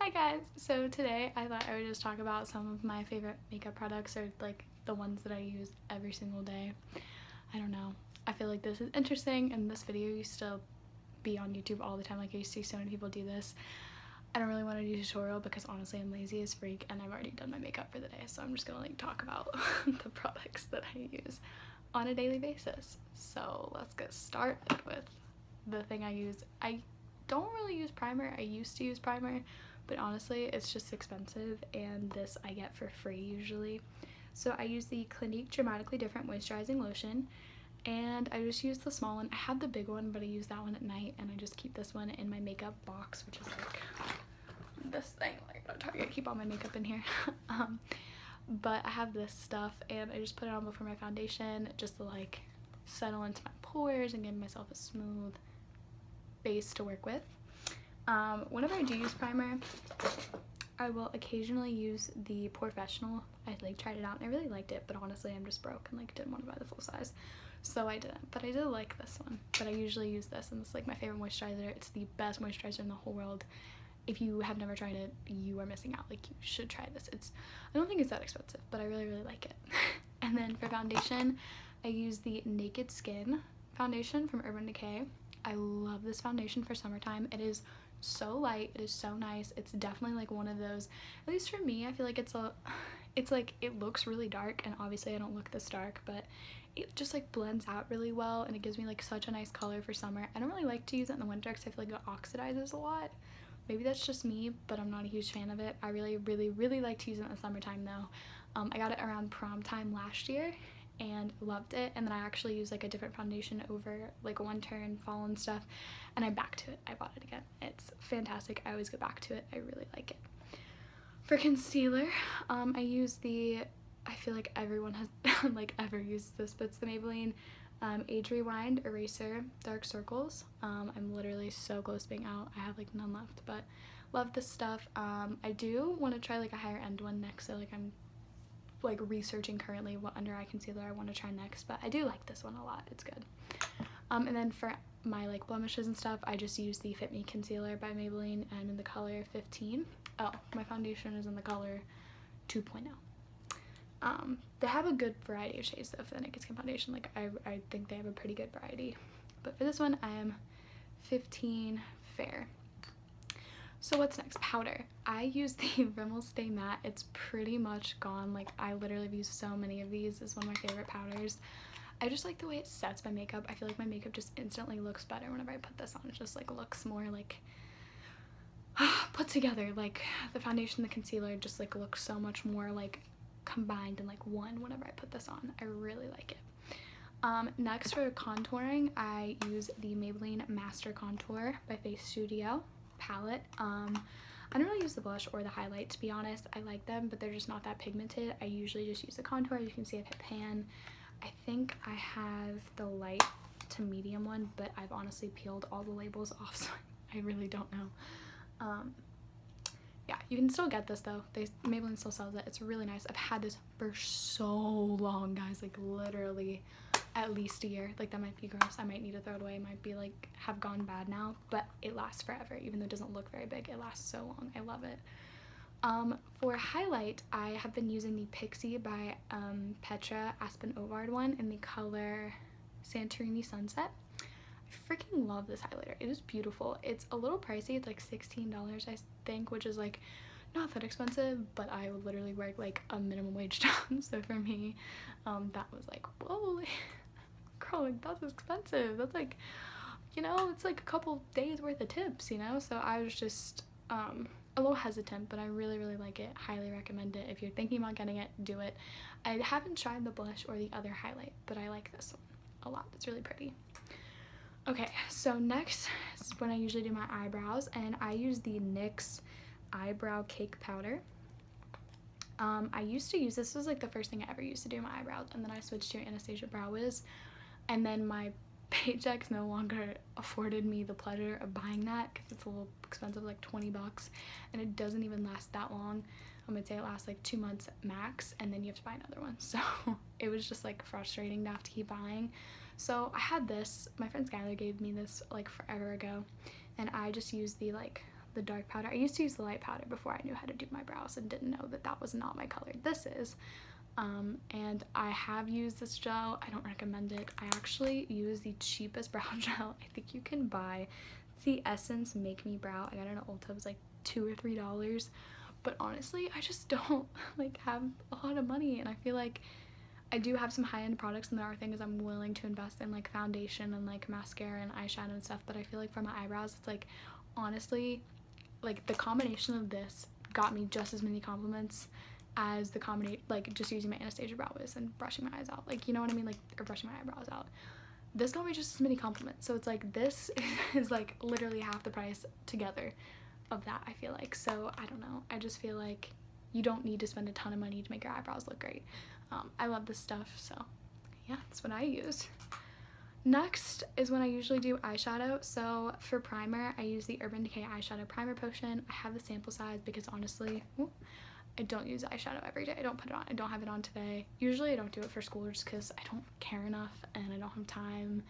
Hi guys! So today I thought I would just talk about some of my favorite makeup products, or like the ones that I use every single day. I don't know. I feel like this is interesting, and this video used to be on YouTube all the time. Like, I used to see so many people do this. I don't really want to do a tutorial because honestly I'm lazy as freak and I've already done my makeup for the day, so I'm just gonna like talk about the products that I use on a daily basis. So let's get started with the thing I use. I don't really use primer. I used to use primer, but honestly it's just expensive, and this I get for free usually. So I use the Clinique Dramatically Different Moisturizing Lotion, and I just use the small one. I have the big one, but I use that one at night, and I just keep this one in my makeup box, which is like this thing. Like, I'm trying to keep all my makeup in here. But I have this stuff, and I just put it on before my foundation just to like settle into my pores and give myself a smooth base to work with. Whenever I do use primer, I will occasionally use the Professional. I like tried it out and I really liked it, but honestly I'm just broke and like didn't want to buy the full size, so I didn't. But I did like this one. But I usually use this, and this is like my favorite moisturizer. It's the best moisturizer in the whole world. If you have never tried it, you are missing out. Like, you should try this. I don't think it's that expensive, but I really like it. And then for foundation, I use the Naked Skin foundation from Urban Decay. I love this foundation for summertime. It is so light, it is so nice. It's definitely like one of those, at least for me, I feel like it's like, it looks really dark, and obviously I don't look this dark, but it just like blends out really well, and it gives me like such a nice color for summer. I don't really like to use it in the winter because I feel like it oxidizes a lot. Maybe that's just me, but I'm not a huge fan of it. I really like to use it in the summertime though. I got it around prom time last year and loved it, and then I actually used like a different foundation over like winter and fall and stuff, and I'm back to it. I bought it again. It's fantastic. I always go back to it. I really like it. For concealer, I use I feel like everyone has like ever used this, but it's the Maybelline Age Rewind Eraser Dark Circles. I'm literally so close to being out. I have like none left, but love this stuff. I do want to try like a higher end one next, so like I'm like researching currently what under eye concealer I want to try next, but I do like this one a lot. It's good. And then for my like blemishes and stuff, I just use the Fit Me Concealer by Maybelline. I'm in the color 15. Oh, my foundation is in the color 2.0. They have a good variety of shades though for the Naked Skin foundation. Like, I think they have a pretty good variety. But for this one, I am 15 Fair. So what's next? Powder. I use the Rimmel Stay Matte. It's pretty much gone. Like, I literally have used so many of these. It's one of my favorite powders. I just like the way it sets my makeup. I feel like my makeup just instantly looks better whenever I put this on. It just like looks more like put together. Like, the foundation, the concealer just like looks so much more like combined in like one whenever I put this on. I really like it. Next, for contouring, I use the Maybelline Master Contour by Face Studio palette. I don't really use the blush or the highlight, to be honest. I like them, but they're just not that pigmented. I usually just use the contour. As you can see, I've hit pan. I think I have the light to medium one, but I've honestly peeled all the labels off, so I really don't know. Yeah, you can still get this though. Maybelline still sells it. It's really nice. I've had this for so long, guys. Like, literally at least a year. Like, that might be gross. I might need to throw it away. It might be like have gone bad now, but it lasts forever. Even though it doesn't look very big, it lasts so long. I love it. For highlight, I have been using the Pixi by Petra Aspen Ovard one in the color Santorini Sunset. I freaking love this highlighter. It is beautiful. It's a little pricey. It's like $16, I think, which is like not that expensive, but I would literally work like a minimum wage job, so for me, that was like, whoa, girl, like, that's expensive. That's like, you know, it's like a couple days worth of tips, you know? So I was just a little hesitant, but I really like it. Highly recommend it. If you're thinking about getting it, do it. I haven't tried the blush or the other highlight, but I like this one a lot. It's really pretty. Okay, so next is when I usually do my eyebrows, and I use the NYX eyebrow cake powder. I used to use this was like the first thing I ever used to do my eyebrows, and then I switched to Anastasia Brow Wiz, and then my paychecks no longer afforded me the pleasure of buying that because it's a little expensive, like 20 bucks, and it doesn't even last that long. I'm gonna say it lasts like 2 months max, and then you have to buy another one. So it was just like frustrating to have to keep buying. So I had this, my friend Skylar gave me this like forever ago, and I just used the like the dark powder. I used to use the light powder before I knew how to do my brows and didn't know that that was not my color. This is. And I have used this gel. I don't recommend it. I actually use the cheapest brow gel I think you can buy. It's the Essence Make Me Brow. I got it at Ulta. It was like $2 or $3. But honestly, I just don't like have a lot of money, and I feel like I do have some high-end products, and there are things I'm willing to invest in, like foundation and like mascara and eyeshadow and stuff, but I feel like for my eyebrows, it's like, honestly, like the combination of this got me just as many compliments as the combination, like just using my Anastasia Brow Wiz and brushing my eyes out, like, you know what I mean, like, or brushing my eyebrows out. This got me just as many compliments, so it's like this is like literally half the price together of that, I feel like. So I don't know, I just feel like you don't need to spend a ton of money to make your eyebrows look great. I love this stuff, so yeah, that's what I use. Next is when I usually do eyeshadow. So for primer, I use the Urban Decay Eyeshadow Primer Potion. I have the sample size because honestly, I don't use eyeshadow every day. I don't put it on. I don't have it on today. Usually I don't do it for school just because I don't care enough and I don't have time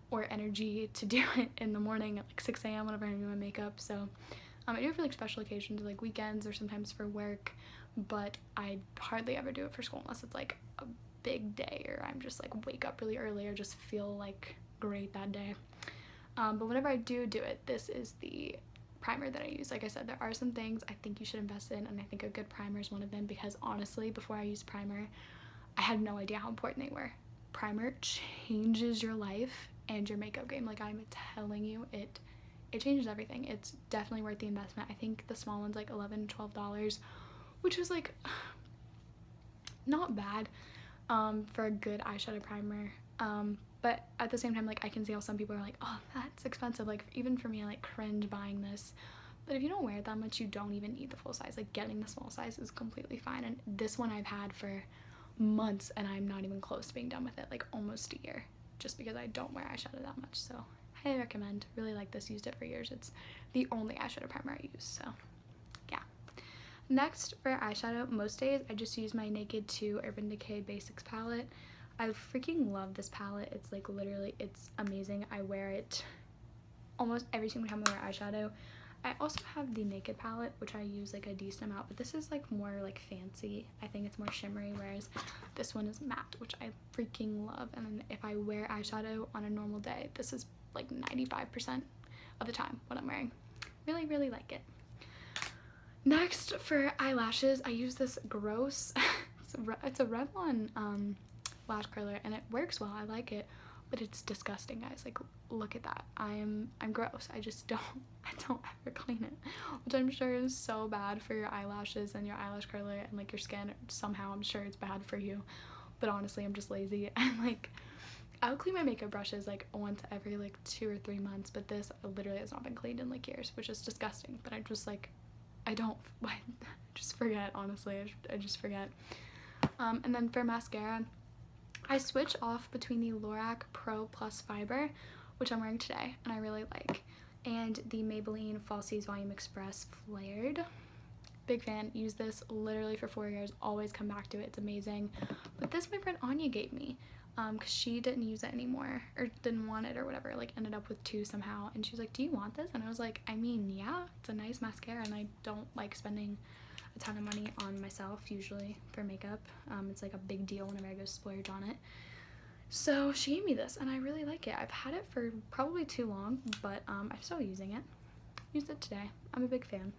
or energy to do it in the morning at like 6 a.m. whenever I'm doing my makeup. So I do it for like special occasions, like weekends or sometimes for work, but I hardly ever do it for school unless it's like a big day or I'm just like wake up really early or just feel like great that day. But whenever I do it, this is the primer that I use. Like I said, there are some things I think you should invest in, and I think a good primer is one of them, because honestly, before I used primer, I had no idea how important they were. Primer changes your life and your makeup game. Like, I'm telling you, it changes everything. It's definitely worth the investment. I think the small one's like $11, $12, which is like not bad for a good eyeshadow primer. But at the same time, like, I can see how some people are like, oh, that's expensive. Like, even for me, I like cringe buying this. But if you don't wear it that much, you don't even need the full size. Like, getting the small size is completely fine. And this one I've had for months and I'm not even close to being done with it, like almost a year, just because I don't wear eyeshadow that much. So highly recommend. Really like this. Used it for years. It's the only eyeshadow primer I use. So yeah. Next, for eyeshadow, most days I just use my Naked 2 Urban Decay Basics palette. I freaking love this palette. It's like literally, it's amazing. I wear it almost every single time I wear eyeshadow. I also have the Naked palette, which I use like a decent amount, but this is like more like fancy. I think it's more shimmery, whereas this one is matte, which I freaking love. And then if I wear eyeshadow on a normal day, this is like 95% of the time what I'm wearing. Really, really like it. Next, for eyelashes, I use this gross, it's a Revlon lash curler, and it works well. I like it, but it's disgusting, guys. Like, look at that. I'm gross. I don't ever clean it, which I'm sure is so bad for your eyelashes and your eyelash curler and like your skin. Somehow I'm sure it's bad for you, but honestly, I'm just lazy. And like, I'll clean my makeup brushes like once every like 2 or 3 months, but this literally has not been cleaned in like years, which is disgusting. But I just like, I just forget, honestly. I just forget. And then for mascara, I switch off between the Lorac Pro Plus Fiber, which I'm wearing today and I really like, and the Maybelline Falsies Volume Express Flared. Big fan. Use this literally for 4 years. Always come back to it. It's amazing. But this my friend Anya gave me because she didn't use it anymore or didn't want it or whatever. Like, ended up with 2 somehow, and she was like, do you want this? And I was like, I mean, yeah, it's a nice mascara, and I don't like spending a ton of money on myself usually for makeup. It's like a big deal whenever I go splurge on it. So she gave me this and I really like it. I've had it for probably too long, but I'm still using it. Used it today. I'm a big fan.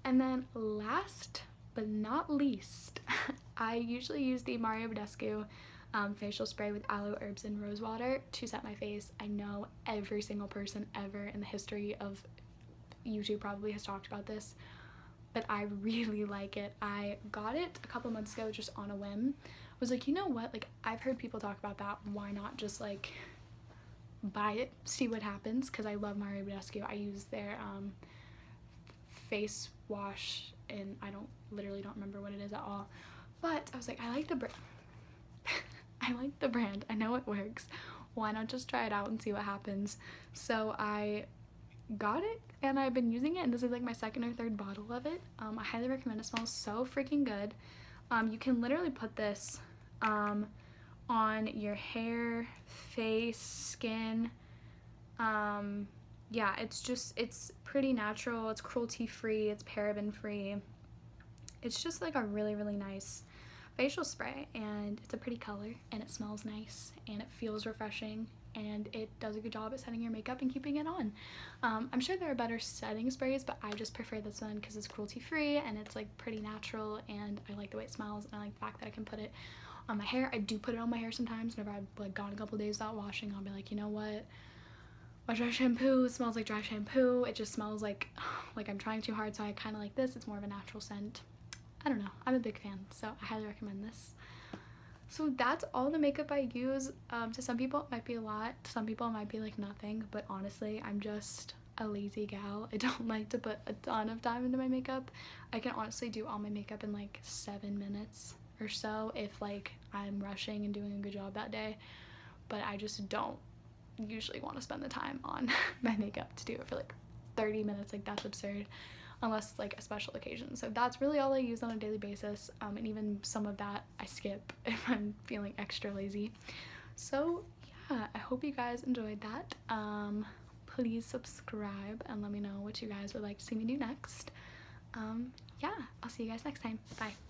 And then last but not least, I usually use the Mario Badescu facial spray with aloe, herbs, and rose water to set my face. I know every single person ever in the history of YouTube probably has talked about this, but I really like it. I got it a couple months ago just on a whim. Was like, you know what, like, I've heard people talk about that, why not just like buy it, see what happens, because I love Mario Badescu. I use their face wash, and I literally don't remember what it is at all, but I was like, I like the brand. I like the brand. I know it works. Why not just try it out and see what happens? So I got it and I've been using it, and this is like my 2nd or 3rd bottle of it. I highly recommend it. It smells so freaking good. You can literally put this on your hair, face, skin, yeah, it's pretty natural, it's cruelty free, it's paraben free. It's just like a really, really nice facial spray, and it's a pretty color, and it smells nice, and it feels refreshing, and it does a good job at setting your makeup and keeping it on. I'm sure there are better setting sprays, but I just prefer this one because it's cruelty free and it's like pretty natural, and I like the way it smells, and I like the fact that I can put it on my hair. I do put it on my hair sometimes. Whenever I've like gone a couple days without washing, I'll be like, you know what, my dry shampoo smells like dry shampoo. It just smells like I'm trying too hard, so I kind of like this. It's more of a natural scent. I don't know, I'm a big fan, so I highly recommend this. So that's all the makeup I use. To some people it might be a lot, to some people it might be like nothing, but honestly, I'm just a lazy gal. I don't like to put a ton of time into my makeup. I can honestly do all my makeup in like 7 minutes or so if like I'm rushing and doing a good job that day, but I just don't usually want to spend the time on my makeup to do it for like 30 minutes. Like, that's absurd unless like a special occasion. So that's really all I use on a daily basis, and even some of that I skip if I'm feeling extra lazy. So yeah, I hope you guys enjoyed that. Please subscribe and let me know what you guys would like to see me do next. Yeah, I'll see you guys next time. Bye.